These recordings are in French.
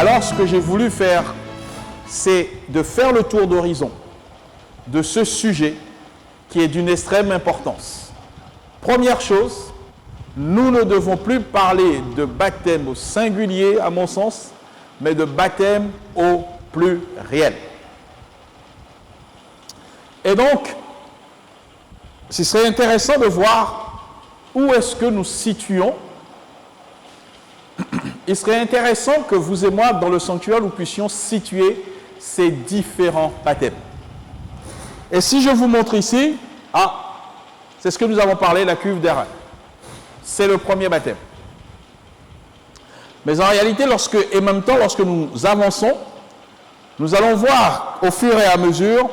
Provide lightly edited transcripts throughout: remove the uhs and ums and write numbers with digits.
Alors, ce que j'ai voulu faire, c'est de faire le tour d'horizon de ce sujet qui est d'une extrême importance. Première chose, nous ne devons plus parler de baptême au singulier, à mon sens, mais de baptême au pluriel. Et donc, ce serait intéressant de voir où est-ce que nous situons. Il serait intéressant que vous et moi, dans le sanctuaire, nous puissions situer ces différents baptêmes. Et si je vous montre ici, c'est ce que nous avons parlé, la cuve d'Aaron. C'est le premier baptême. Mais en réalité, et en même temps, lorsque nous avançons, nous allons voir au fur et à mesure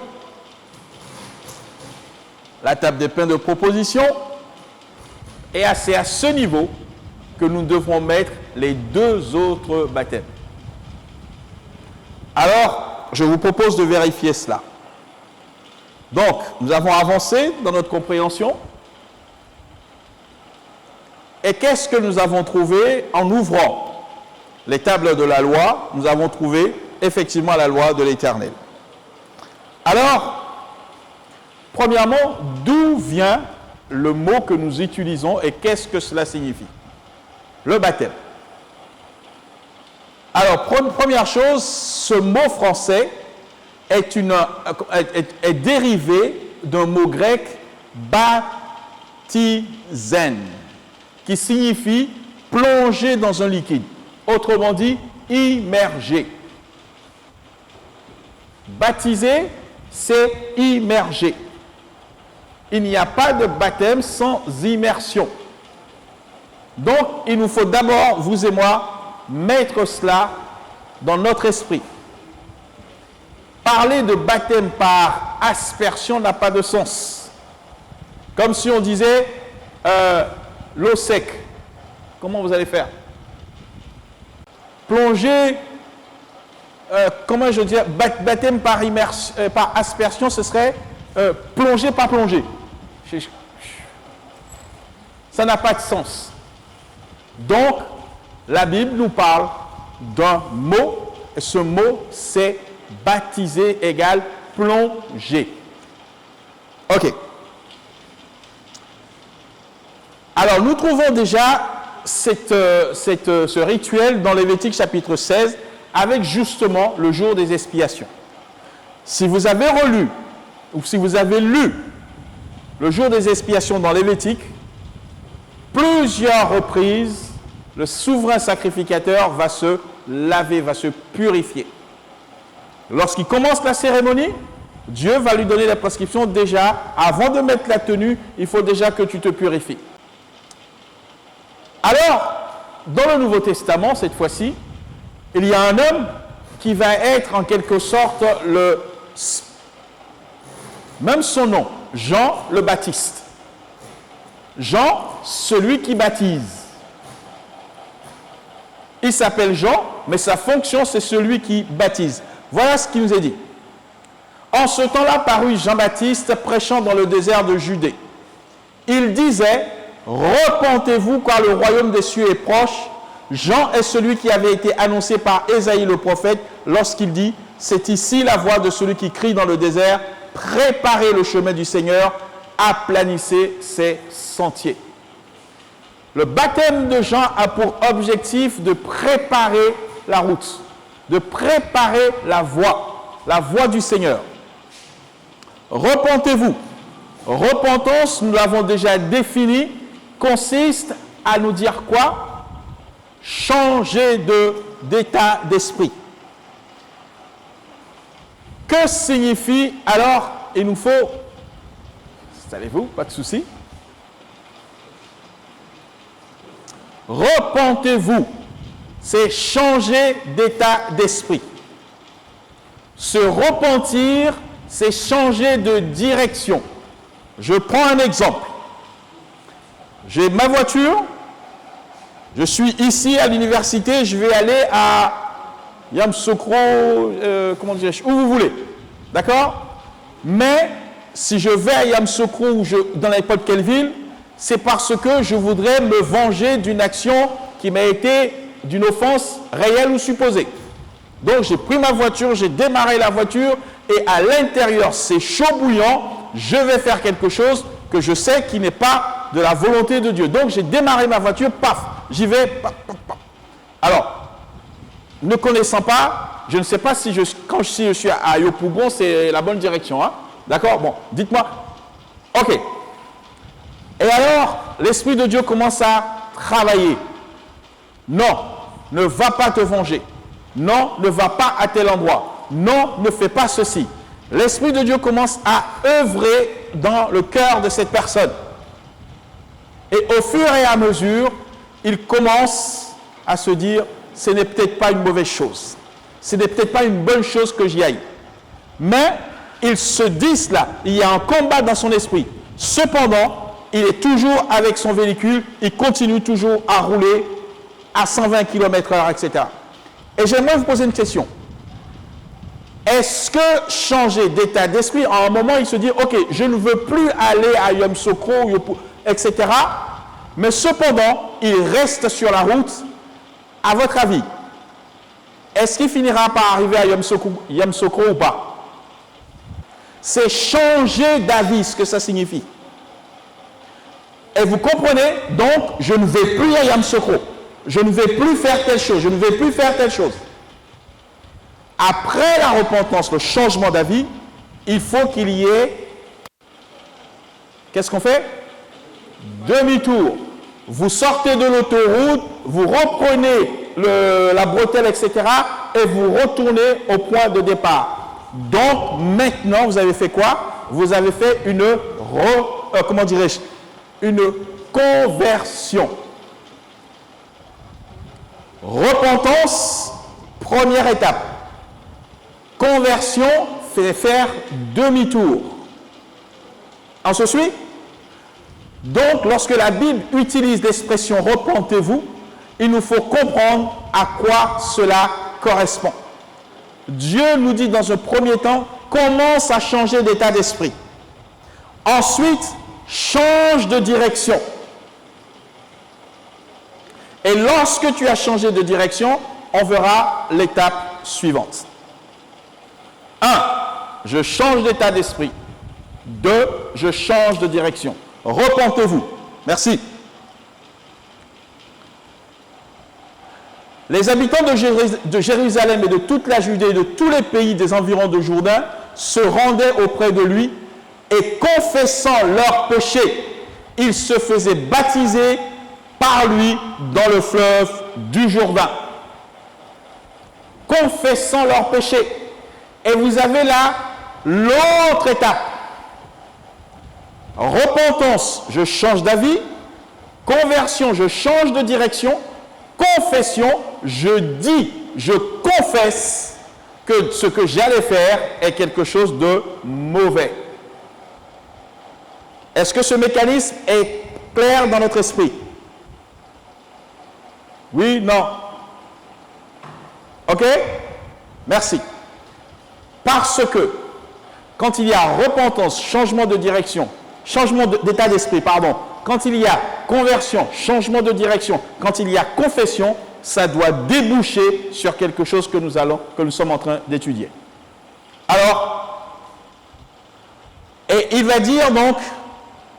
la table des pains de proposition, et c'est à ce niveau que nous devrons mettre les deux autres baptêmes. Alors, je vous propose de vérifier cela. Donc, nous avons avancé dans notre compréhension. Et qu'est-ce que nous avons trouvé en ouvrant les tables de la loi? Nous avons trouvé effectivement la loi de l'Éternel. Alors, premièrement, d'où vient le mot que nous utilisons et qu'est-ce que cela signifie? Le baptême. Alors, première chose, ce mot français est dérivé d'un mot grec baptizen, qui signifie plonger dans un liquide. Autrement dit, immerger. Baptiser, c'est immerger. Il n'y a pas de baptême sans immersion. Donc, il nous faut d'abord, vous et moi, mettre cela dans notre esprit. Parler de baptême par aspersion n'a pas de sens. Comme si on disait l'eau sec. Comment vous allez faire? Plonger, comment je dis, baptême par aspersion, ce serait plonger par plongée. Ça n'a pas de sens. Donc, la Bible nous parle d'un mot, et ce mot, c'est baptiser égale plonger. Ok. Alors, nous trouvons déjà ce rituel dans Lévitique chapitre 16 avec justement le jour des expiations. Si vous avez relu ou si vous avez lu le jour des expiations dans Lévitique, plusieurs reprises, le souverain sacrificateur va se laver, va se purifier. Lorsqu'il commence la cérémonie, Dieu va lui donner la prescription déjà, avant de mettre la tenue, il faut déjà que tu te purifies. Alors, dans le Nouveau Testament, cette fois-ci, il y a un homme qui va être en quelque sorte même son nom, Jean le Baptiste. Jean, celui qui baptise. Il s'appelle Jean, mais sa fonction, c'est celui qui baptise. Voilà ce qu'il nous est dit. En ce temps-là parut Jean-Baptiste prêchant dans le désert de Judée. Il disait, repentez-vous car le royaume des cieux est proche. Jean est celui qui avait été annoncé par Ésaïe le prophète lorsqu'il dit, c'est ici la voix de celui qui crie dans le désert, préparez le chemin du Seigneur, aplanissez ses sentiers. Le baptême de Jean a pour objectif de préparer la route, de préparer la voie du Seigneur. Repentez-vous. Repentance, nous l'avons déjà défini, consiste à nous dire quoi? Changer d'état d'esprit. Que signifie alors? Il nous faut, installez-vous, pas de souci. Repentez-vous, c'est changer d'état d'esprit. Se repentir, c'est changer de direction. Je prends un exemple. J'ai ma voiture, je suis ici à l'université, je vais aller à Yamoussoukro, comment dirais-je, où vous voulez. D'accord? Mais si je vais à Yamoussoukro ou dans n'importe quelle ville, c'est parce que je voudrais me venger d'une action qui m'a été d'une offense réelle ou supposée. Donc j'ai pris ma voiture, j'ai démarré la voiture et à l'intérieur c'est chaud bouillant, je vais faire quelque chose que je sais qui n'est pas de la volonté de Dieu. Donc j'ai démarré ma voiture, paf, j'y vais, paf, paf, paf. Alors, ne connaissant pas, je ne sais pas si quand je suis à Yopougon, c'est la bonne direction. Hein? D'accord? Bon, dites-moi. Ok. Et alors, l'Esprit de Dieu commence à travailler. Non, ne va pas te venger. Non, ne va pas à tel endroit. Non, ne fais pas ceci. L'Esprit de Dieu commence à œuvrer dans le cœur de cette personne. Et au fur et à mesure, il commence à se dire, ce n'est peut-être pas une mauvaise chose. Ce n'est peut-être pas une bonne chose que j'y aille. Mais il se dit cela. Il y a un combat dans son esprit. Cependant, il est toujours avec son véhicule. Il continue toujours à rouler à 120 km/h, etc. Et j'aimerais vous poser une question. Est-ce que changer d'état d'esprit, à un moment, il se dit, ok, je ne veux plus aller à Yamoussoukro, etc. Mais cependant, il reste sur la route. À votre avis, est-ce qu'il finira par arriver à Yamoussoukro ou pas? C'est changer d'avis, ce que ça signifie. Et vous comprenez, donc, je ne vais plus à Yamoussoukro. Je ne vais plus faire telle chose. Je ne vais plus faire telle chose. Après la repentance, le changement d'avis, il faut qu'il y ait... Qu'est-ce qu'on fait? Demi-tour. Vous sortez de l'autoroute, vous reprenez la bretelle, etc. et vous retournez au point de départ. Donc, maintenant, vous avez fait quoi? Vous avez fait une conversion. Repentance, première étape. Conversion fait faire demi-tour. On se suit? Donc, lorsque la Bible utilise l'expression « repentez-vous », il nous faut comprendre à quoi cela correspond. Dieu nous dit dans un premier temps, commence à changer d'état d'esprit. Ensuite, change de direction. Et lorsque tu as changé de direction, on verra l'étape suivante. 1. Je change d'état d'esprit. 2. Je change de direction. Repentez-vous. Merci. Les habitants de Jérusalem et de toute la Judée et de tous les pays des environs de Jourdain se rendaient auprès de lui et confessant leurs péchés, ils se faisaient baptiser par lui dans le fleuve du Jourdain. Confessant leurs péchés. Et vous avez là l'autre étape. Repentance, je change d'avis. Conversion, je change de direction. Confession, je dis, je confesse que ce que j'allais faire est quelque chose de mauvais. Est-ce que ce mécanisme est clair dans notre esprit? Oui, non. OK? Merci. Parce que quand il y a repentance, changement de direction, changement d'état d'esprit, pardon, quand il y a conversion, changement de direction, quand il y a confession, ça doit déboucher sur quelque chose que nous sommes en train d'étudier. Alors, et il va dire donc,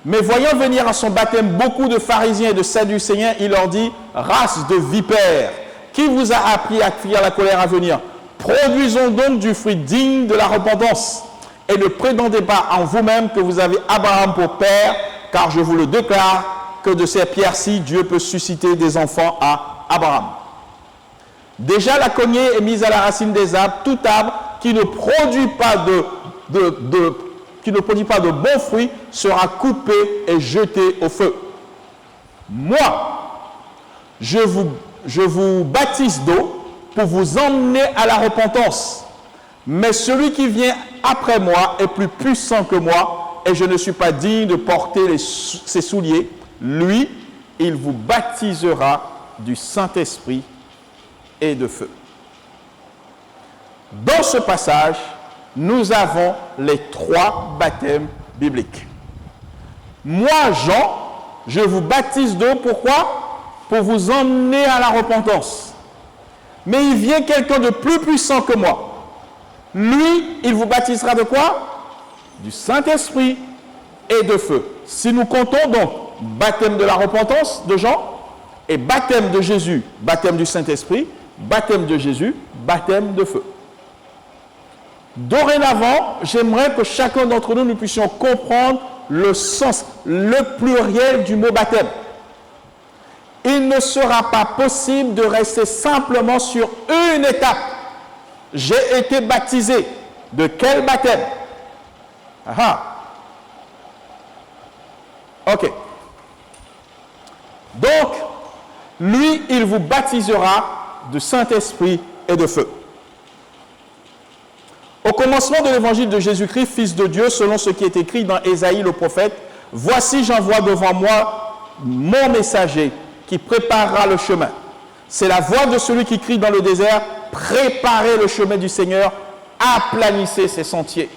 mais voyant venir à son baptême beaucoup de pharisiens et de sadducéens, il leur dit, race de vipères, qui vous a appris à fuir la colère à venir? Produisons donc du fruit digne de la repentance. Et ne prétendez pas en vous-même que vous avez Abraham pour père, car je vous le déclare que de ces pierres-ci, Dieu peut susciter des enfants à Abraham. Déjà la cognée est mise à la racine des arbres, tout arbre qui ne produit pas de bons fruits sera coupé et jeté au feu. Moi, je vous baptise d'eau pour vous emmener à la repentance. Mais celui qui vient après moi est plus puissant que moi, et je ne suis pas digne de porter ses souliers. Lui, il vous baptisera du Saint-Esprit et de feu. Dans ce passage, nous avons les 3 baptêmes bibliques. Moi, Jean, je vous baptise d'eau, pourquoi? Pour vous emmener à la repentance. mais il vient quelqu'un de plus puissant que moi. Lui, il vous baptisera de quoi? Du Saint-Esprit et de feu. Si nous comptons donc baptême de la repentance de Jean et baptême de Jésus, baptême du Saint-Esprit, baptême de Jésus, baptême de feu. Dorénavant, j'aimerais que chacun d'entre nous, nous puissions comprendre le sens, le pluriel du mot baptême. Il ne sera pas possible de rester simplement sur une étape. J'ai été baptisé. De quel baptême? Ok. Donc, lui, il vous baptisera de Saint-Esprit et de feu. Au commencement de l'évangile de Jésus-Christ, Fils de Dieu, selon ce qui est écrit dans Ésaïe le prophète, « Voici, j'envoie devant moi mon messager qui préparera le chemin. C'est la voix de celui qui crie dans le désert, « Préparez le chemin du Seigneur, aplanissez ses sentiers. »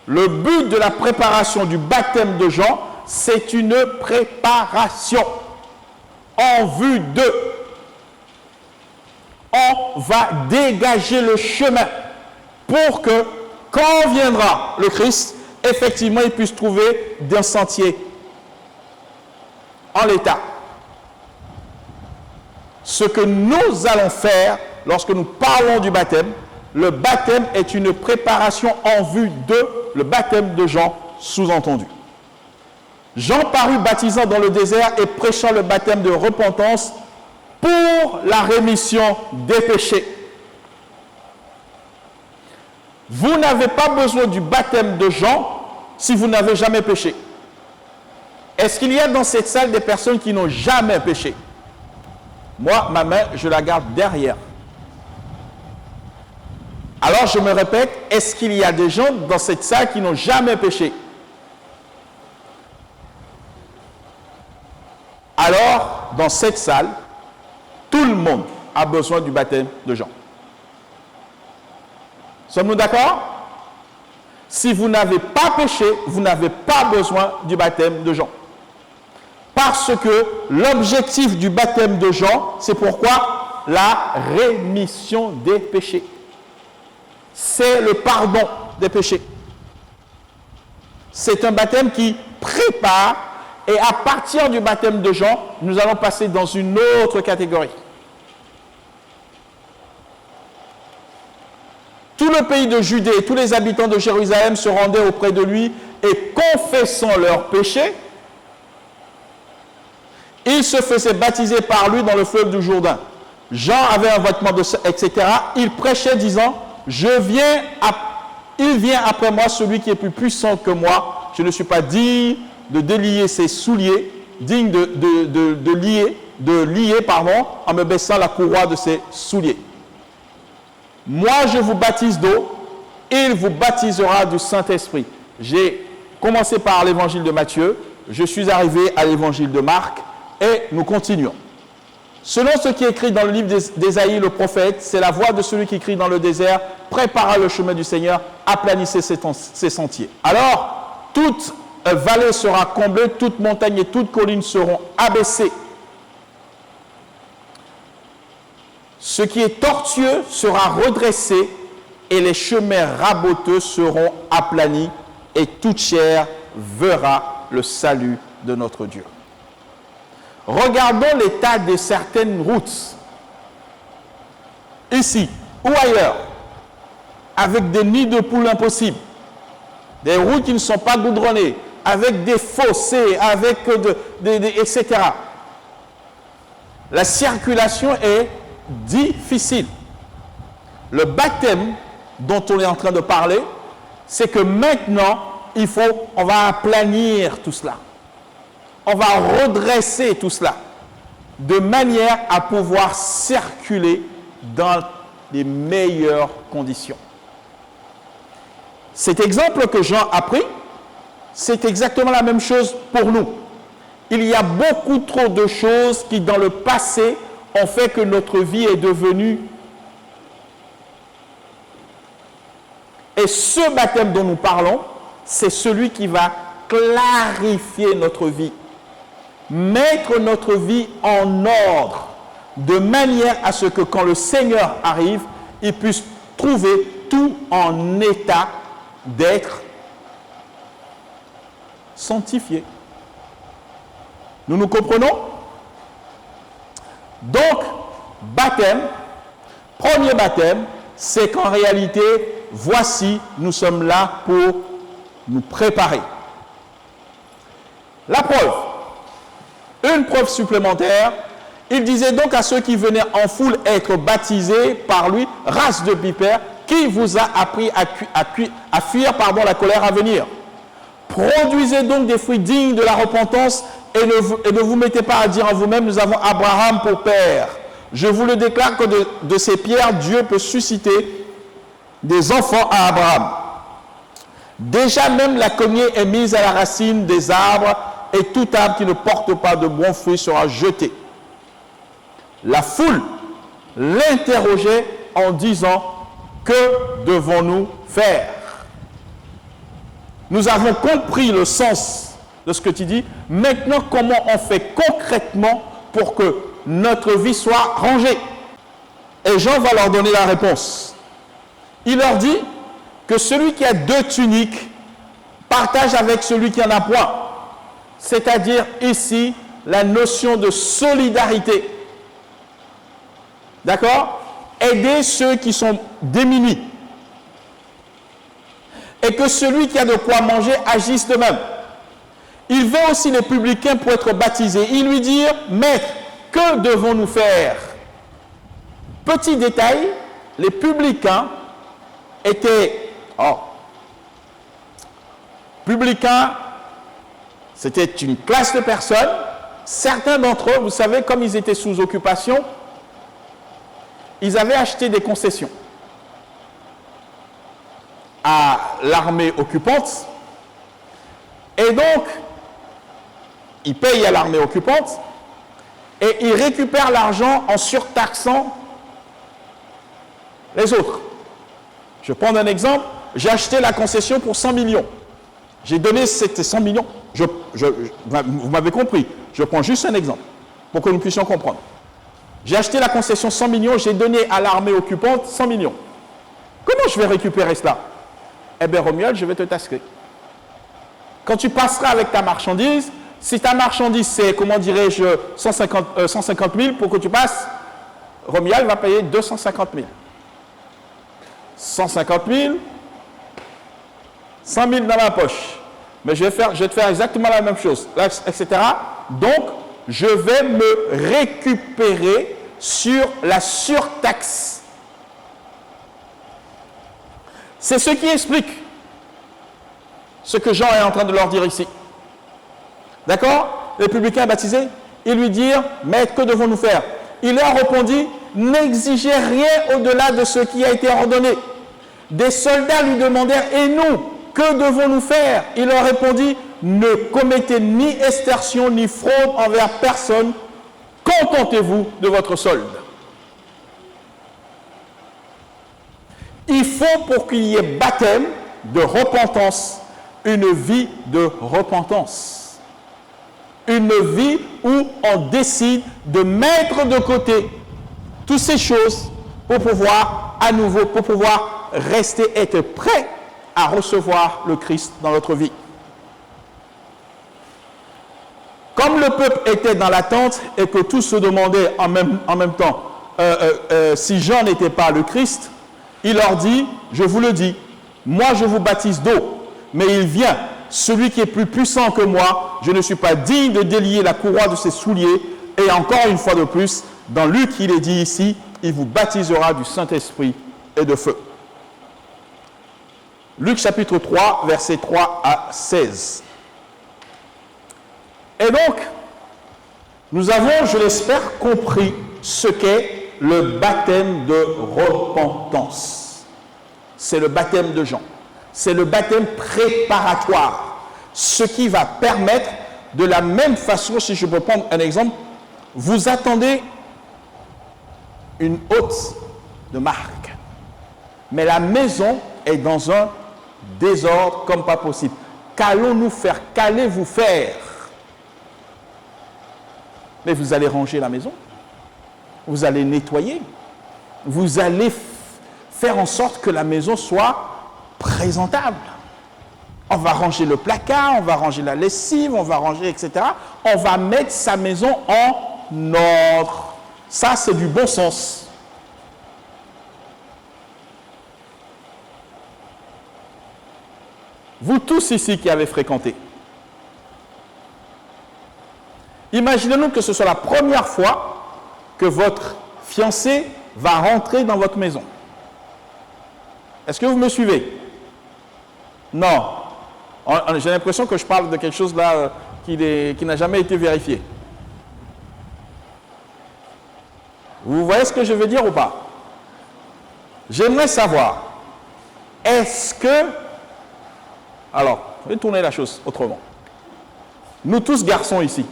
Le but de la préparation du baptême de Jean, c'est une préparation en vue de. On va dégager le chemin pour que, quand viendra le Christ, effectivement, il puisse trouver d'un sentier en l'état. Ce que nous allons faire lorsque nous parlons du baptême, le baptême est une préparation en vue de le baptême de Jean, sous-entendu. Jean parut baptisant dans le désert et prêchant le baptême de repentance pour la rémission des péchés. Vous n'avez pas besoin du baptême de Jean si vous n'avez jamais péché. Est-ce qu'il y a dans cette salle des personnes qui n'ont jamais péché? Moi, ma main, je la garde derrière. Alors, je me répète, est-ce qu'il y a des gens dans cette salle qui n'ont jamais péché? Alors, dans cette salle, tout le monde a besoin du baptême de Jean. Sommes-nous d'accord? Si vous n'avez pas péché, vous n'avez pas besoin du baptême de Jean. Parce que l'objectif du baptême de Jean, c'est pourquoi? La rémission des péchés. C'est le pardon des péchés. C'est un baptême qui prépare, et à partir du baptême de Jean, nous allons passer dans une autre catégorie. Tout le pays de Judée et tous les habitants de Jérusalem se rendaient auprès de lui et confessant leurs péchés, ils se faisaient baptiser par lui dans le fleuve du Jourdain. Jean avait un vêtement de sang, etc. Il prêchait disant, il vient après moi celui qui est plus puissant que moi. Je ne suis pas digne de délier ses souliers, digne de lier, en me baissant la courroie de ses souliers. Moi, je vous baptise d'eau, il vous baptisera du Saint-Esprit. J'ai commencé par l'évangile de Matthieu, je suis arrivé à l'évangile de Marc, et nous continuons. Selon ce qui est écrit dans le livre d'Ésaïe, le prophète, c'est la voix de celui qui crie dans le désert, préparez le chemin du Seigneur, aplanissez ses sentiers. Alors, toute vallée sera comblée, toute montagne et toute colline seront abaissées. Ce qui est tortueux sera redressé et les chemins raboteux seront aplanis et toute chair verra le salut de notre Dieu. Regardons l'état de certaines routes, ici ou ailleurs, avec des nids de poules impossibles, des routes qui ne sont pas goudronnées, avec des fossés, avec etc. La circulation est difficile. Le baptême dont on est en train de parler, c'est que maintenant, on va aplanir tout cela. On va redresser tout cela de manière à pouvoir circuler dans les meilleures conditions. Cet exemple que Jean a pris, c'est exactement la même chose pour nous. Il y a beaucoup trop de choses qui, dans le passé, ont fait que notre vie est devenue... Et ce baptême dont nous parlons, c'est celui qui va clarifier notre vie, mettre notre vie en ordre, de manière à ce que quand le Seigneur arrive, il puisse trouver tout en état d'être sanctifié. Nous nous comprenons? Donc, baptême, premier baptême, c'est qu'en réalité, voici, nous sommes là pour nous préparer. La preuve, une preuve supplémentaire, il disait donc à ceux qui venaient en foule être baptisés par lui, race de vipères, qui vous a appris à fuir la colère à venir. Produisez donc des fruits dignes de la repentance et ne vous mettez pas à dire en vous-même, nous avons Abraham pour père. Je vous le déclare que de ces pierres, Dieu peut susciter des enfants à Abraham. Déjà même la cognée est mise à la racine des arbres et tout arbre qui ne porte pas de bons fruits sera jeté. La foule l'interrogeait en disant, que devons-nous faire? Nous avons compris le sens de ce que tu dis. Maintenant, comment on fait concrètement pour que notre vie soit rangée? Et Jean va leur donner la réponse. Il leur dit que celui qui a 2 tuniques partage avec celui qui n'en a point. C'est-à-dire ici la notion de solidarité. D'accord? Aider ceux qui sont démunis. Et que celui qui a de quoi manger agisse de même. Il veut aussi les publicains pour être baptisés. Il lui dit, maître, que devons-nous faire? Petit détail, les publicains étaient... publicains, c'était une classe de personnes. Certains d'entre eux, vous savez, comme ils étaient sous occupation, ils avaient acheté des concessions à l'armée occupante. Et donc, ils payent à l'armée occupante et ils récupèrent l'argent en surtaxant les autres. Je prends un exemple. J'ai acheté la concession pour 100 millions. J'ai donné ces 100 millions. Vous m'avez compris. Je prends juste un exemple pour que nous puissions comprendre. J'ai acheté la concession 100 millions, j'ai donné à l'armée occupante 100 millions. Comment je vais récupérer cela? Eh bien, Romuald, je vais te tasquer. Quand tu passeras avec ta marchandise, si ta marchandise c'est, comment dirais-je, 150 000 pour que tu passes, Romuald va payer 250 000. 150 000, 100 000 dans ma poche. Mais je vais te faire exactement la même chose, etc. Donc, je vais me récupérer sur la surtaxe. C'est ce qui explique ce que Jean est en train de leur dire ici. D'accord? Les publicains baptisés, ils lui dirent, maître, que devons-nous faire? Il leur répondit, n'exigez rien au-delà de ce qui a été ordonné. Des soldats lui demandèrent, et nous, que devons-nous faire? Il leur répondit, ne commettez ni extorsion ni fraude envers personne, contentez-vous de votre solde. Il faut, pour qu'il y ait baptême de repentance, une vie de repentance. Une vie où on décide de mettre de côté toutes ces choses pour pouvoir, à nouveau, pour pouvoir rester, être prêt à recevoir le Christ dans notre vie. Comme le peuple était dans l'attente et que tous se demandaient en même temps si Jean n'était pas le Christ, il leur dit, je vous le dis, moi je vous baptise d'eau, mais il vient, celui qui est plus puissant que moi, je ne suis pas digne de délier la courroie de ses souliers, et encore une fois de plus, dans Luc il est dit ici, il vous baptisera du Saint-Esprit et de feu. Luc chapitre 3, versets 3 à 16. Et donc, nous avons, je l'espère, compris ce qu'est le baptême de repentance. C'est le baptême de Jean. C'est le baptême préparatoire. Ce qui va permettre, de la même façon, si je peux prendre un exemple, vous attendez une hôte de marque. Mais la maison est dans un désordre comme pas possible. Qu'allons-nous faire? Qu'allez-vous faire? Mais vous allez ranger la maison. vous allez nettoyer, vous allez faire en sorte que la maison soit présentable. On va ranger le placard, on va ranger la lessive, on va ranger, etc. On va mettre sa maison en ordre. Ça, c'est du bon sens. Vous tous ici qui avez fréquenté, imaginez-nous que ce soit la première fois que votre fiancé va rentrer dans votre maison. Est-ce que vous me suivez? Non. J'ai l'impression que je parle de quelque chose là qui n'a jamais été vérifié. Vous voyez ce que je veux dire ou pas? J'aimerais savoir, est-ce que... Alors, je vais tourner la chose autrement. Nous tous garçons ici,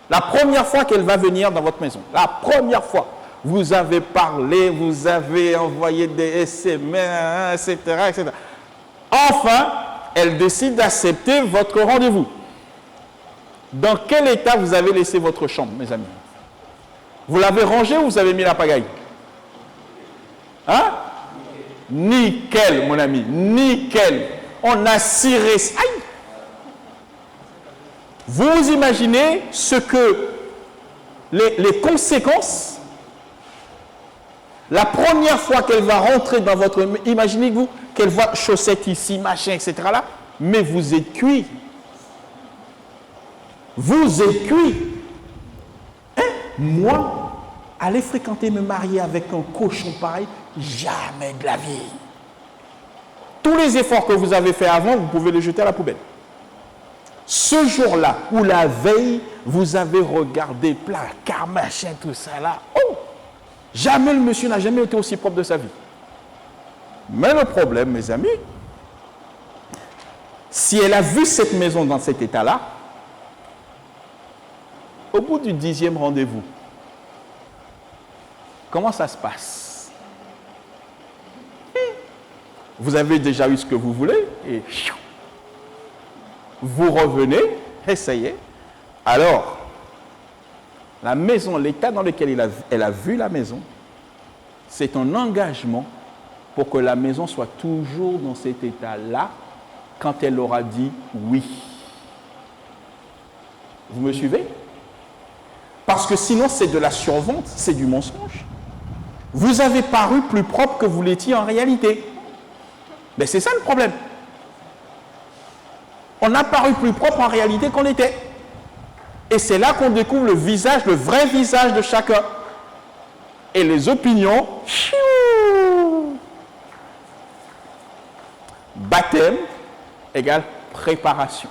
la première fois qu'elle va venir dans votre maison, la première fois, vous avez parlé, vous avez envoyé des SMS, etc., etc. Enfin, elle décide d'accepter votre rendez-vous. Dans quel état vous avez laissé votre chambre, mes amis? Vous l'avez rangée ou vous avez mis la pagaille? Hein? Nickel, mon ami, nickel. On a ciré. Aïe! Vous imaginez ce que les conséquences, la première fois qu'elle va rentrer dans votre... Imaginez-vous qu'elle voit chaussettes ici, machin, etc. là, mais vous êtes cuit. Vous êtes cuit. Hein? Moi, aller fréquenter, me marier avec un cochon pareil, jamais de la vie. Tous les efforts que vous avez faits avant, vous pouvez les jeter à la poubelle. Ce jour-là, ou la veille, vous avez regardé placard, machin, tout ça là. Oh! Jamais le monsieur n'a jamais été aussi propre de sa vie. Mais le problème, mes amis, si elle a vu cette maison dans cet état-là, au bout du 10e rendez-vous, comment ça se passe? Vous avez déjà eu ce que vous voulez et vous revenez, essayez. Alors, la maison, l'état dans lequel elle a vu la maison, c'est un engagement pour que la maison soit toujours dans cet état-là quand elle aura dit oui. Vous me suivez? Parce que sinon, c'est de la survente, c'est du mensonge. Vous avez paru plus propre que vous l'étiez en réalité. Mais c'est ça le problème. On a paru plus propre en réalité qu'on était. Et c'est là qu'on découvre le visage, le vrai visage de chacun. Et les opinions, baptême égale préparation.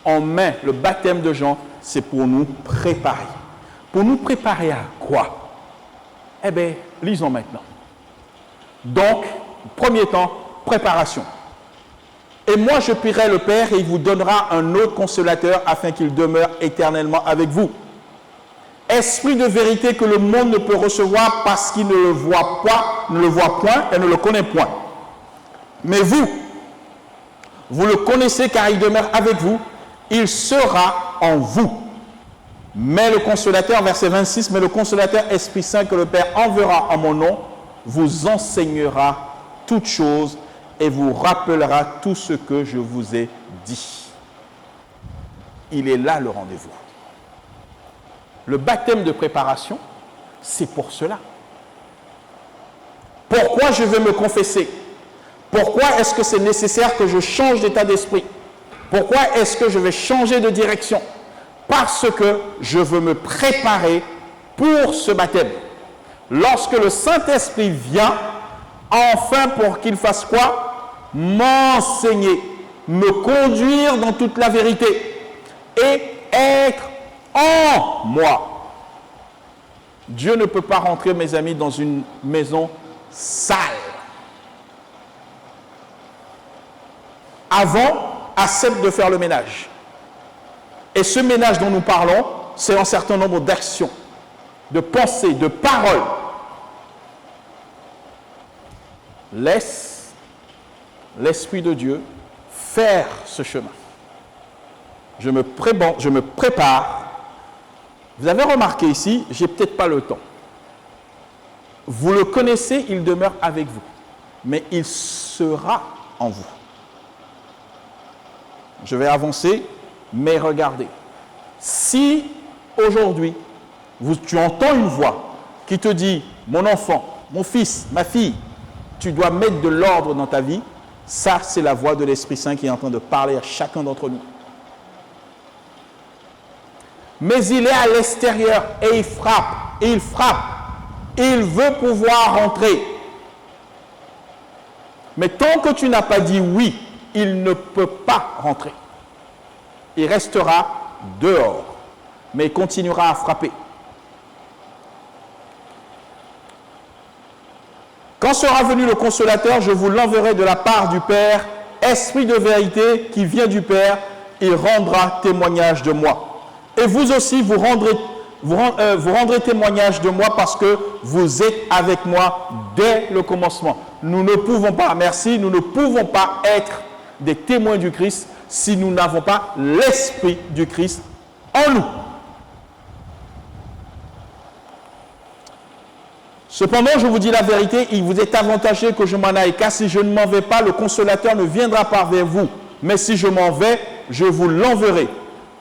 On met le baptême de Jean, c'est pour nous préparer. Pour nous préparer à quoi? Eh bien, lisons maintenant. Donc, premier temps, préparation. Et moi, je prierai le Père et il vous donnera un autre consolateur afin qu'il demeure éternellement avec vous. Esprit de vérité que le monde ne peut recevoir parce qu'il ne le voit point et ne le connaît point. Mais vous le connaissez car il demeure avec vous, il sera en vous. Mais le consolateur, verset 26, mais le consolateur Esprit Saint que le Père enverra en mon nom, vous enseignera toutes choses et vous rappellera tout ce que je vous ai dit. Il est là le rendez-vous. Le baptême de préparation, c'est pour cela. Pourquoi je veux me confesser? Pourquoi est-ce que c'est nécessaire que je change d'état d'esprit? Pourquoi est-ce que je vais changer de direction? Parce que je veux me préparer pour ce baptême. Lorsque le Saint-Esprit vient, enfin pour qu'il fasse quoi? M'enseigner, me conduire dans toute la vérité et être en moi. Dieu ne peut pas rentrer, mes amis, dans une maison sale. Avant, accepte de faire le ménage. Et ce ménage dont nous parlons, c'est un certain nombre d'actions, de pensées, de paroles. Laisse l'Esprit de Dieu faire ce chemin. Je me prépare Vous avez remarqué ici, j'ai peut-être pas le temps. Vous le connaissez, il demeure avec vous, mais il sera en vous. Je vais avancer, mais regardez. Si aujourd'hui, tu entends une voix qui te dit, mon enfant, mon fils, ma fille, tu dois mettre de l'ordre dans ta vie, ça c'est la voix de l'Esprit Saint qui est en train de parler à chacun d'entre nous. Mais il est à l'extérieur et il frappe, et il frappe, et il veut pouvoir rentrer. Mais tant que tu n'as pas dit oui, il ne peut pas rentrer. Il restera dehors, mais il continuera à frapper. Quand sera venu le Consolateur, je vous l'enverrai de la part du Père, Esprit de vérité qui vient du Père, il rendra témoignage de moi. Et vous aussi, vous rendrez témoignage de moi parce que vous êtes avec moi dès le commencement. Nous ne pouvons pas, merci, nous ne pouvons pas être des témoins du Christ si nous n'avons pas l'Esprit du Christ en nous. Cependant, je vous dis la vérité, il vous est avantageux que je m'en aille, car si je ne m'en vais pas, le Consolateur ne viendra pas vers vous. Mais si je m'en vais, je vous l'enverrai.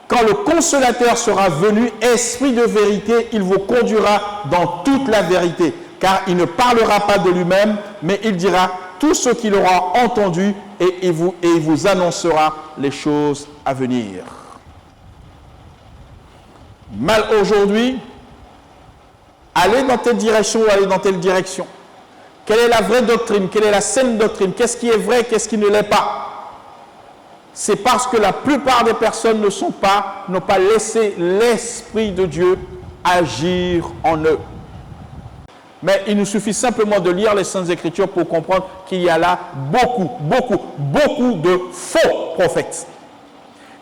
Quand le Consolateur sera venu, Esprit de vérité, il vous conduira dans toute la vérité, car il ne parlera pas de lui-même, mais il dira tout ce qu'il aura entendu et il vous annoncera les choses à venir. Mal aujourd'hui, aller dans telle direction ou aller dans telle direction. Quelle est la vraie doctrine? Quelle est la saine doctrine? Qu'est-ce qui est vrai? Qu'est-ce qui ne l'est pas? C'est parce que la plupart des personnes n'ont pas laissé l'Esprit de Dieu agir en eux. Mais il nous suffit simplement de lire les Saintes Écritures pour comprendre qu'il y a là beaucoup de faux prophètes.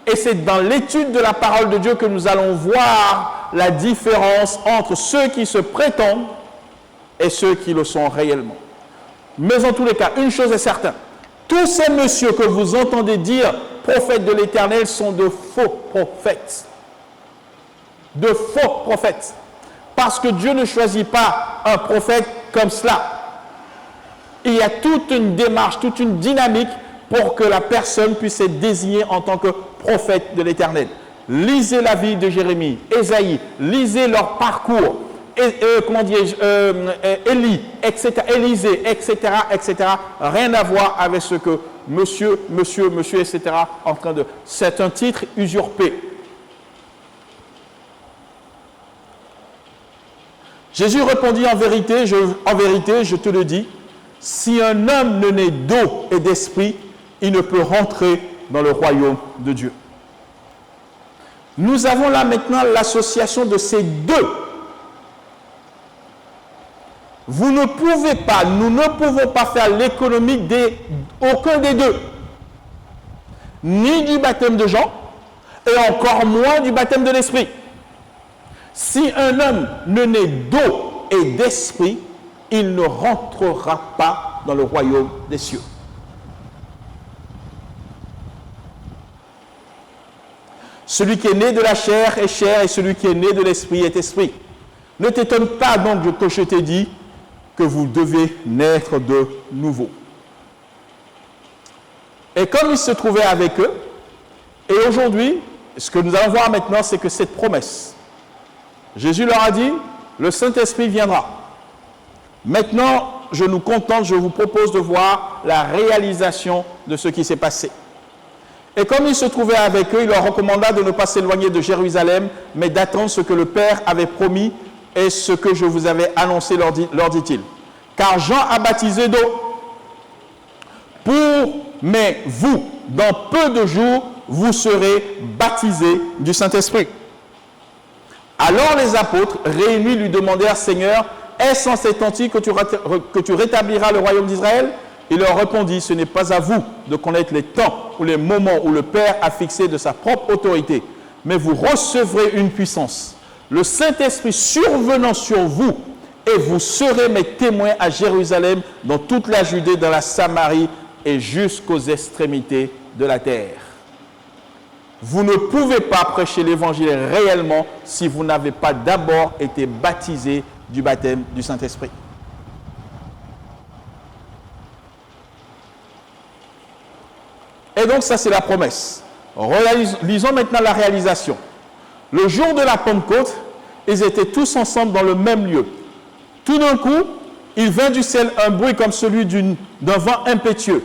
Et c'est dans l'étude de la parole de Dieu que nous allons voir la différence entre ceux qui se prétendent et ceux qui le sont réellement. Mais en tous les cas, une chose est certaine. Tous ces messieurs que vous entendez dire prophètes de l'Éternel sont de faux prophètes. De faux prophètes. Parce que Dieu ne choisit pas un prophète comme cela. Il y a toute une démarche, toute une dynamique pour que la personne puisse être désignée en tant que prophète de l'Éternel. Lisez la vie de Jérémie, Ésaïe, lisez leur parcours, Élie, etc., Élisée, etc., etc. Rien à voir avec ce que monsieur, etc. en train de... C'est un titre usurpé. Jésus répondit en vérité, je te le dis, si un homme ne naît d'eau et d'esprit, il ne peut rentrer dans le royaume de Dieu. Nous avons là maintenant l'association de ces deux. Vous ne pouvez pas, nous ne pouvons pas faire l'économie d'aucun des deux. Ni du baptême de Jean, et encore moins du baptême de l'Esprit. Si un homme ne naît d'eau et d'esprit, il ne rentrera pas dans le royaume des cieux. Celui qui est né de la chair est chair, et celui qui est né de l'esprit est esprit. Ne t'étonne pas donc que je t'ai dit que vous devez naître de nouveau. Et comme il se trouvait avec eux, et aujourd'hui, ce que nous allons voir maintenant, c'est que cette promesse, Jésus leur a dit, le Saint-Esprit viendra. Maintenant, je vous propose de voir la réalisation de ce qui s'est passé. Et comme il se trouvait avec eux, il leur recommanda de ne pas s'éloigner de Jérusalem, mais d'attendre ce que le Père avait promis et ce que je vous avais annoncé, leur dit-il. Car Jean a baptisé d'eau. Mais vous, dans peu de jours, vous serez baptisés du Saint-Esprit. Alors les apôtres, réunis, lui demandèrent, Seigneur, est-ce en ces temps-ci que tu rétabliras le royaume d'Israël? Il leur répondit, ce n'est pas à vous de connaître les temps ou les moments où le Père a fixé de sa propre autorité, mais vous recevrez une puissance, le Saint-Esprit survenant sur vous, et vous serez mes témoins à Jérusalem, dans toute la Judée, dans la Samarie et jusqu'aux extrémités de la terre. Vous ne pouvez pas prêcher l'évangile réellement si vous n'avez pas d'abord été baptisé du baptême du Saint-Esprit. Et donc ça c'est la promesse. Lisons maintenant la réalisation. Le jour de la Pentecôte, ils étaient tous ensemble dans le même lieu. Tout d'un coup, il vint du ciel un bruit comme celui d'un vent impétueux.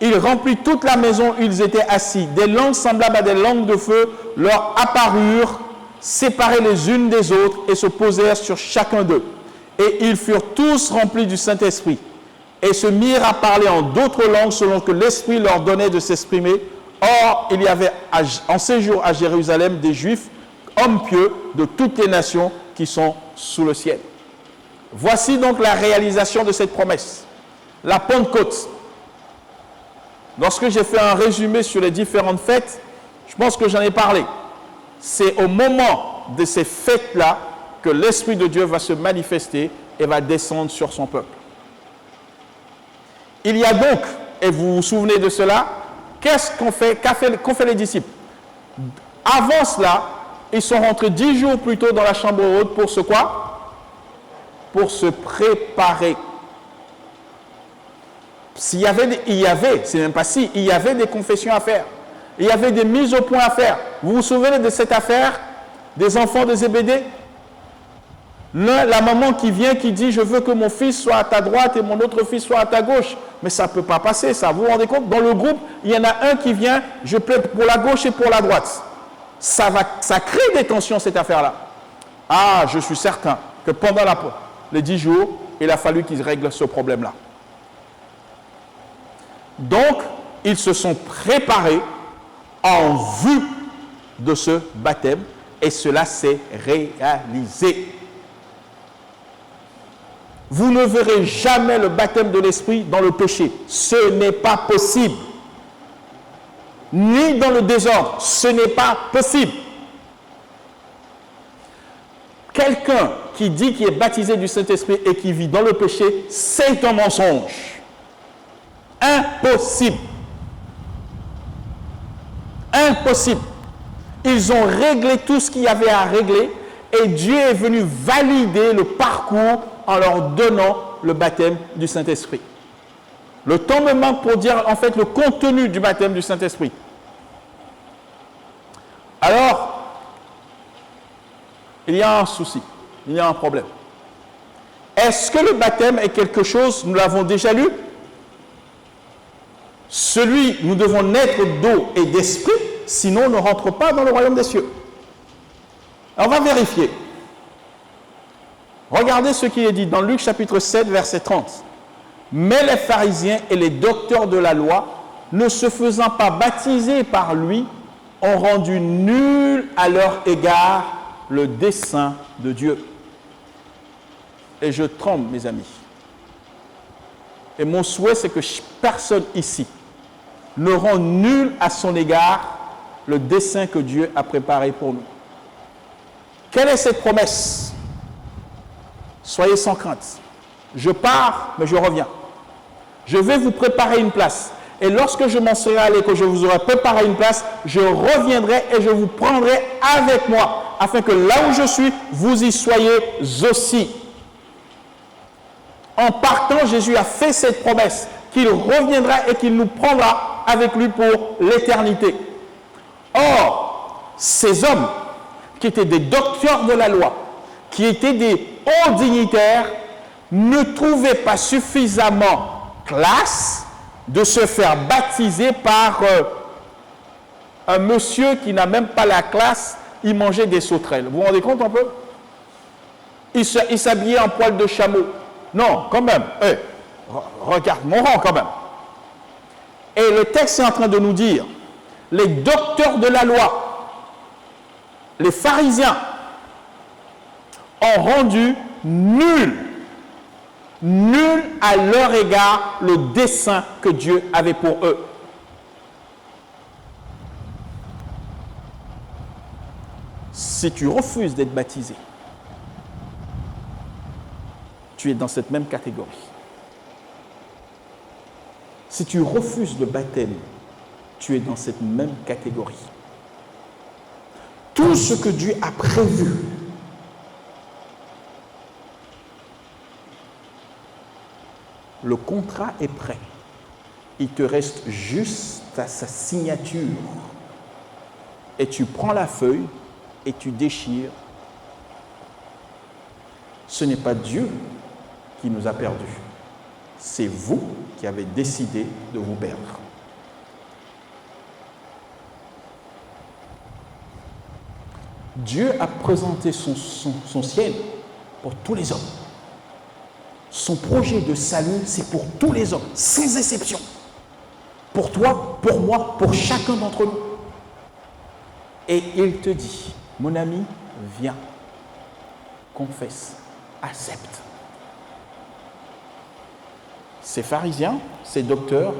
Il remplit toute la maison où ils étaient assis. Des langues semblables à des langues de feu leur apparurent, séparées les unes des autres, et se posèrent sur chacun d'eux. Et ils furent tous remplis du Saint-Esprit, et se mirent à parler en d'autres langues selon que l'Esprit leur donnait de s'exprimer. Or, il y avait en séjour à Jérusalem des Juifs, hommes pieux de toutes les nations qui sont sous le ciel. Voici donc la réalisation de cette promesse. La Pentecôte. Lorsque j'ai fait un résumé sur les différentes fêtes, je pense que j'en ai parlé. C'est au moment de ces fêtes-là que l'Esprit de Dieu va se manifester et va descendre sur son peuple. Il y a donc, et vous vous souvenez de cela, qu'ont fait les disciples? Avant cela, ils sont rentrés 10 jours plus tôt dans la chambre haute pour ce quoi? Pour se préparer. Il y avait des confessions à faire. Il y avait des mises au point à faire. Vous vous souvenez de cette affaire des enfants de Zébédée? La maman qui vient, qui dit « Je veux que mon fils soit à ta droite et mon autre fils soit à ta gauche. » Mais ça ne peut pas passer, ça. Vous vous rendez compte? Dans le groupe, il y en a un qui vient « Je plaide pour la gauche et pour la droite. » Ça crée des tensions, cette affaire-là. Ah, je suis certain que pendant les 10 jours, il a fallu qu'ils règlent ce problème-là. Donc, ils se sont préparés en vue de ce baptême et cela s'est réalisé. Vous ne verrez jamais le baptême de l'Esprit dans le péché. Ce n'est pas possible. Ni dans le désordre. Ce n'est pas possible. Quelqu'un qui dit qu'il est baptisé du Saint-Esprit et qui vit dans le péché, c'est un mensonge. Impossible. Impossible. Ils ont réglé tout ce qu'il y avait à régler et Dieu est venu valider le parcours en leur donnant le baptême du Saint-Esprit. Le temps me manque pour dire en fait le contenu du baptême du Saint-Esprit. Alors, il y a un souci, il y a un problème. Est-ce que le baptême est quelque chose, nous l'avons déjà lu? Nous devons naître d'eau et d'esprit, sinon on ne rentre pas dans le royaume des cieux. Alors, on va vérifier. Regardez ce qui est dit dans Luc chapitre 7, verset 30. Mais les pharisiens et les docteurs de la loi, ne se faisant pas baptiser par lui, ont rendu nul à leur égard le dessein de Dieu. Et je tremble, mes amis. Et mon souhait, c'est que personne ici ne rend nul à son égard le dessein que Dieu a préparé pour nous. Quelle est cette promesse? Soyez sans crainte. Je pars, mais je reviens. Je vais vous préparer une place. Et lorsque je m'en serai allé, que je vous aurai préparé une place, je reviendrai et je vous prendrai avec moi, afin que là où je suis, vous y soyez aussi. En partant, Jésus a fait cette promesse qu'il reviendra et qu'il nous prendra avec lui pour l'éternité. Or, ces hommes qui étaient des docteurs de la loi, qui étaient des hauts dignitaires, ne trouvaient pas suffisamment classe de se faire baptiser par un monsieur qui n'a même pas la classe, il mangeait des sauterelles. Vous vous rendez compte un peu? Il s'habillait en poil de chameau. Non, quand même. Regarde mon rang quand même. Et le texte est en train de nous dire, les docteurs de la loi, les pharisiens, ont rendu nul à leur égard le dessein que Dieu avait pour eux. Si tu refuses d'être baptisé, tu es dans cette même catégorie. Si tu refuses le baptême, tu es dans cette même catégorie. tout ce que Dieu a prévu. Le contrat est prêt. Il te reste juste à sa signature. Et tu prends la feuille et tu déchires. Ce n'est pas Dieu qui nous a perdus. C'est vous qui avez décidé de vous perdre. Dieu a présenté son ciel pour tous les hommes. Son projet de salut, c'est pour tous les hommes, sans exception. Pour toi, pour moi, pour chacun d'entre nous. Et il te dit, mon ami, viens, confesse, accepte. Ces pharisiens, ces docteurs,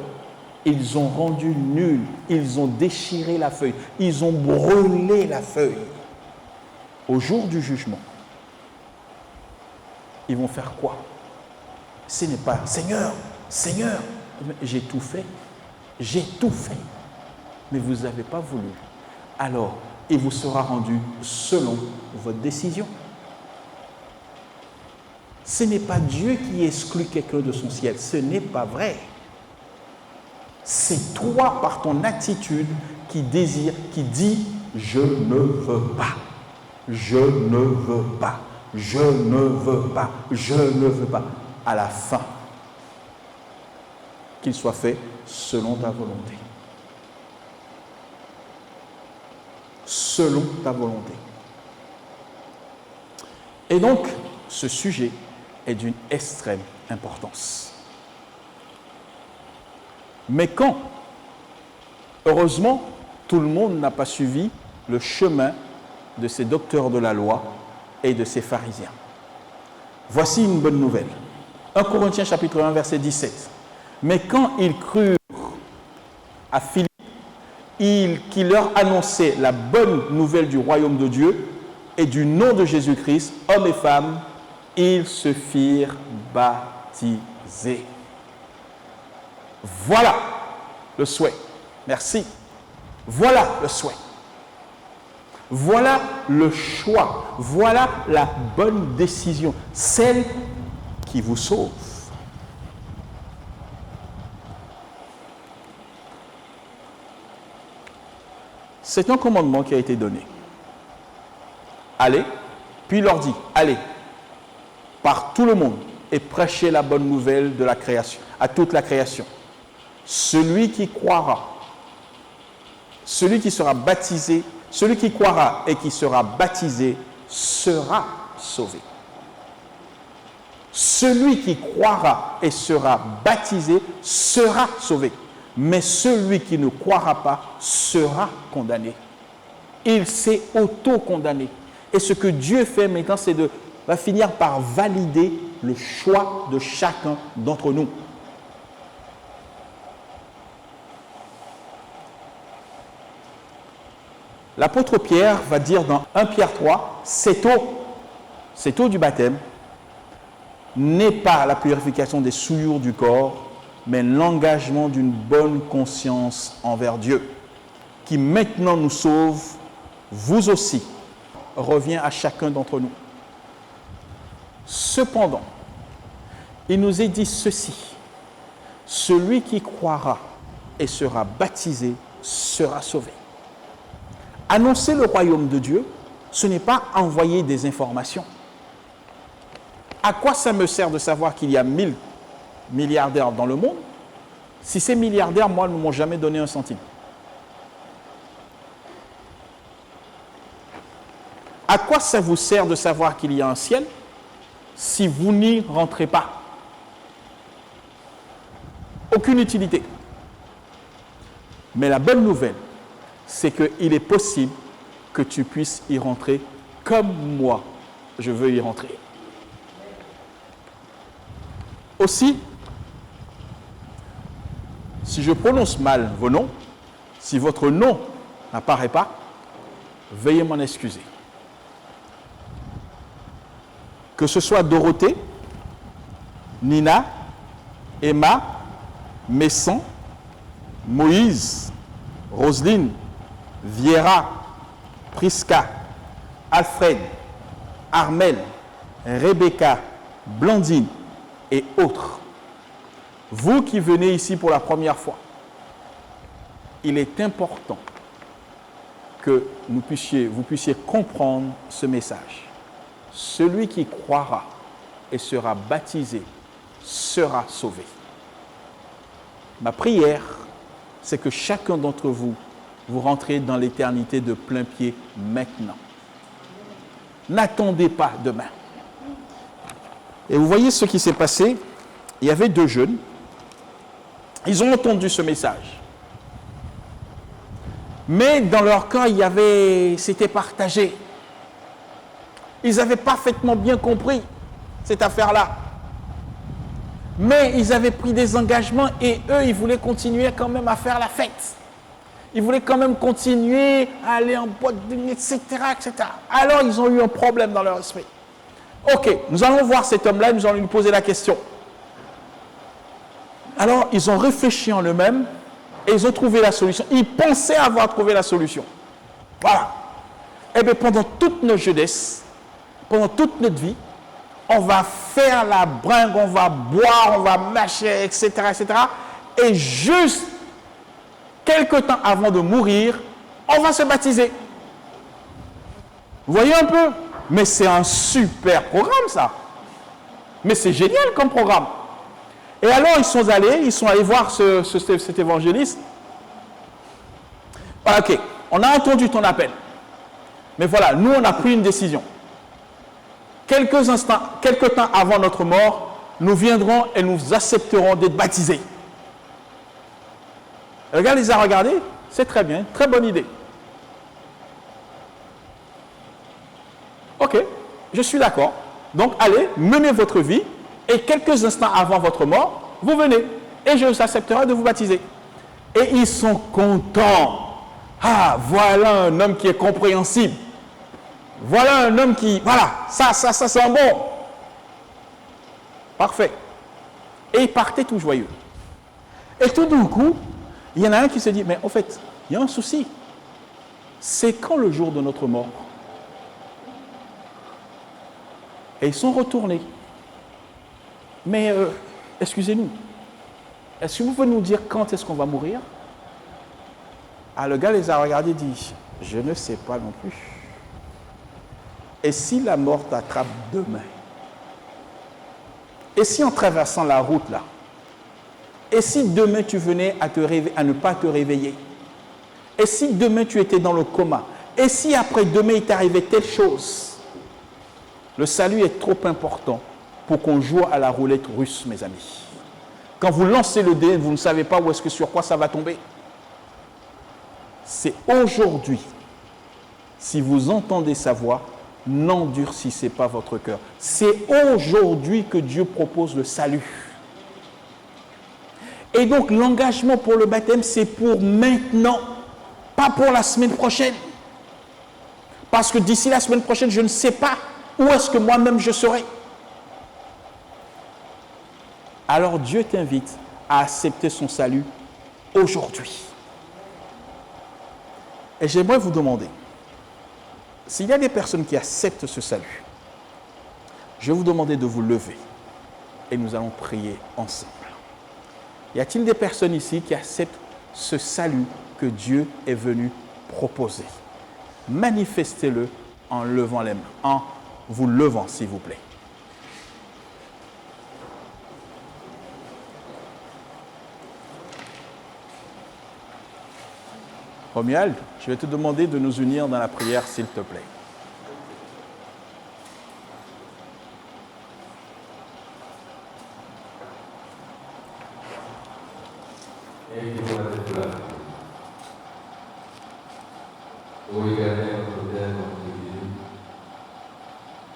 ils ont rendu nul, ils ont déchiré la feuille, ils ont brûlé la feuille. Au jour du jugement, ils vont faire quoi? Ce n'est pas, Seigneur, Seigneur, j'ai tout fait, mais vous n'avez pas voulu. Alors, il vous sera rendu selon votre décision. Ce n'est pas Dieu qui exclut quelqu'un de son ciel, ce n'est pas vrai. C'est toi, par ton attitude, qui désire, qui dit « je ne veux pas ». Je ne veux pas, je ne veux pas, je ne veux pas. À la fin, qu'il soit fait selon ta volonté. Selon ta volonté. Et donc, ce sujet est d'une extrême importance. Mais quand, heureusement, tout le monde n'a pas suivi le chemin de ces docteurs de la loi et de ces pharisiens. Voici une bonne nouvelle. 1 Corinthiens chapitre 1 verset 17. Mais quand ils crurent à Philippe, qui leur annonçait la bonne nouvelle du royaume de Dieu et du nom de Jésus-Christ, hommes et femmes, ils se firent baptiser. Voilà le souhait. Merci. Voilà le souhait. Voilà le choix, voilà la bonne décision, celle qui vous sauve. C'est un commandement qui a été donné. Allez, puis il leur dit, allez, par tout le monde et prêchez la bonne nouvelle de la création, à toute la création. Celui qui croira, celui qui sera baptisé, celui qui croira et qui sera baptisé sera sauvé. Celui qui croira et sera baptisé sera sauvé. Mais celui qui ne croira pas sera condamné. Il s'est auto-condamné. Et ce que Dieu fait maintenant, c'est va finir par valider le choix de chacun d'entre nous. L'apôtre Pierre va dire dans 1 Pierre 3, cette eau du baptême n'est pas la purification des souillures du corps, mais l'engagement d'une bonne conscience envers Dieu, qui maintenant nous sauve, vous aussi, revient à chacun d'entre nous. Cependant, il nous est dit ceci, celui qui croira et sera baptisé sera sauvé. Annoncer le royaume de Dieu, ce n'est pas envoyer des informations. À quoi ça me sert de savoir qu'il y a 1000 milliardaires dans le monde si ces milliardaires, moi, ne m'ont jamais donné un centime? À quoi ça vous sert de savoir qu'il y a un ciel si vous n'y rentrez pas? Aucune utilité. Mais la bonne nouvelle, c'est qu'il est possible que tu puisses y rentrer comme moi, je veux y rentrer. Aussi, si je prononce mal vos noms, si votre nom n'apparaît pas, veuillez m'en excuser. Que ce soit Dorothée, Nina, Emma, Messon, Moïse, Roselyne, Viera, Prisca, Alfred, Armel, Rebecca, Blandine et autres. Vous qui venez ici pour la première fois, il est important que vous puissiez comprendre ce message. Celui qui croira et sera baptisé sera sauvé. Ma prière, c'est que chacun d'entre vous, vous rentrez dans l'éternité de plein pied maintenant. N'attendez pas demain. Et vous voyez ce qui s'est passé. Il y avait 2 jeunes. Ils ont entendu ce message. Mais dans leur cœur, c'était partagé. Ils avaient parfaitement bien compris cette affaire-là. Mais ils avaient pris des engagements et eux, ils voulaient continuer quand même à faire la fête. Ils voulaient quand même continuer à aller en boîte de nuit, etc., etc. Alors, ils ont eu un problème dans leur esprit. Ok, nous allons voir cet homme-là et nous allons lui poser la question. Alors, ils ont réfléchi en eux-mêmes et ils ont trouvé la solution. Ils pensaient avoir trouvé la solution. Voilà. Eh bien, pendant toute notre jeunesse, pendant toute notre vie, on va faire la bringue, on va boire, on va mâcher, etc., etc. Et juste quelque temps avant de mourir, on va se baptiser. Vous voyez un peu? Mais c'est un super programme, ça. Mais c'est génial comme programme. Et alors, ils sont allés voir cet évangéliste. Ah, ok, on a entendu ton appel. Mais voilà, nous, on a pris une décision. Quelques temps avant notre mort, nous viendrons et nous accepterons d'être baptisés. Le gars les a regardés, c'est très bien, très bonne idée. Ok, je suis d'accord. Donc allez, menez votre vie et quelques instants avant votre mort, vous venez et je vous accepterai de vous baptiser. Et ils sont contents. Ah, voilà un homme qui est compréhensible. Voilà un homme qui... Voilà, ça sent bon. Parfait. Et ils partaient tout joyeux. Et tout d'un coup, il y en a un qui se dit, mais en fait, il y a un souci. C'est quand le jour de notre mort? Et ils sont retournés. Mais, excusez-nous, est-ce que vous pouvez nous dire quand est-ce qu'on va mourir? Ah, le gars les a regardés et dit, je ne sais pas non plus. Et si la mort t'attrape demain? Et si en traversant la route là? Et si demain tu venais à ne pas te réveiller? Et si demain tu étais dans le coma? Et si après demain il t'arrivait telle chose? Le salut est trop important pour qu'on joue à la roulette russe, mes amis. Quand vous lancez le dé, vous ne savez pas sur quoi ça va tomber. C'est aujourd'hui, si vous entendez sa voix, n'endurcissez pas votre cœur. C'est aujourd'hui que Dieu propose le salut. Et donc l'engagement pour le baptême, c'est pour maintenant, pas pour la semaine prochaine. Parce que d'ici la semaine prochaine, je ne sais pas où est-ce que moi-même je serai. Alors Dieu t'invite à accepter son salut aujourd'hui. Et j'aimerais vous demander, s'il y a des personnes qui acceptent ce salut, je vais vous demander de vous lever et nous allons prier ensemble. Y a-t-il des personnes ici qui acceptent ce salut que Dieu est venu proposer? Manifestez-le en levant les mains, en vous levant, s'il vous plaît. Romuald, je vais te demander de nous unir dans la prière, s'il te plaît. Ô éternel, notre Père, notre Dieu,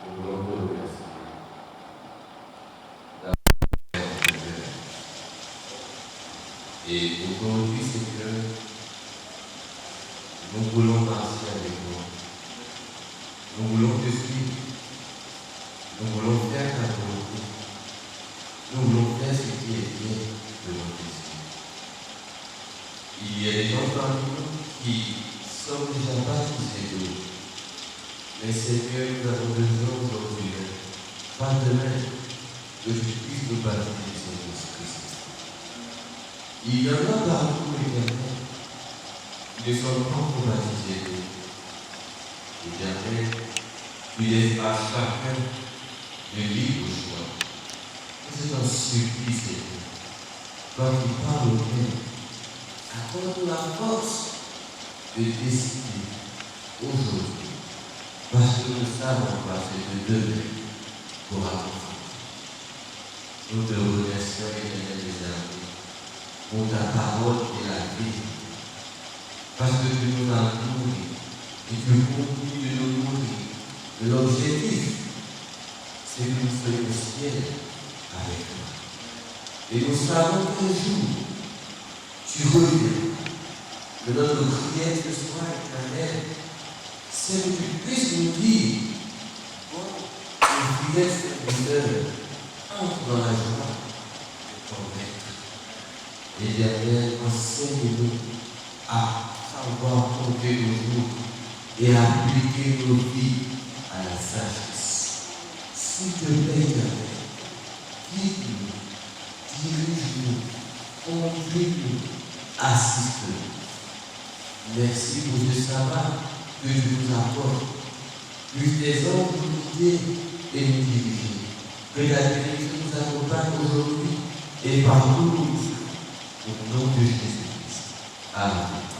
nous voulons te remercier d'avoir fait notre Père. Et aujourd'hui, Seigneur, nous voulons marcher avec toi. Nous voulons te suivre. Nous voulons faire ta volonté. Nous voulons faire ce qui est bien de notre esprit. Il y a des gens parmi nous qui sommes déjà baptisés d'eau. Mais Seigneur, nous avons besoin aujourd'hui, pas demain, que tu puisses nous baptiser de Saint-Christ. Il y en a partout, Éternel, qui ne sont pas encore baptisés d'eau. Éternel, tu laisses à chacun le libre choix. C'est un supplice, Seigneur. Toi qui parles au Père, accorde-nous la force de décider aujourd'hui. Parce que nous savons pas ce que demain pourra nous. Nous te remercions, Éternel des armées, pour ta parole et la vie. Parce que tu nous as nourris et tu continues de nous nourrir. Et l'objectif, c'est que nous soyons au ciel avec toi. Et nous savons qu'un jour, tu reviens. Que notre prière ce soit éternelle, c'est que tu puisses nous dire, bon, le fidèle serviteur entre dans la joie de ton maître. Et derrière, enseigne-nous à savoir compter nos jours et appliquer nos vies à la sagesse. S'il te plaît, éternel, guide-nous, dirige-nous, conduis-nous, assiste-nous. Merci pour ce sabbat que tu nous apportes. Puisse tes anges nous guider et nous diriger. Que la bénédiction nous accompagne aujourd'hui et partout. Au nom de Jésus-Christ. Amen.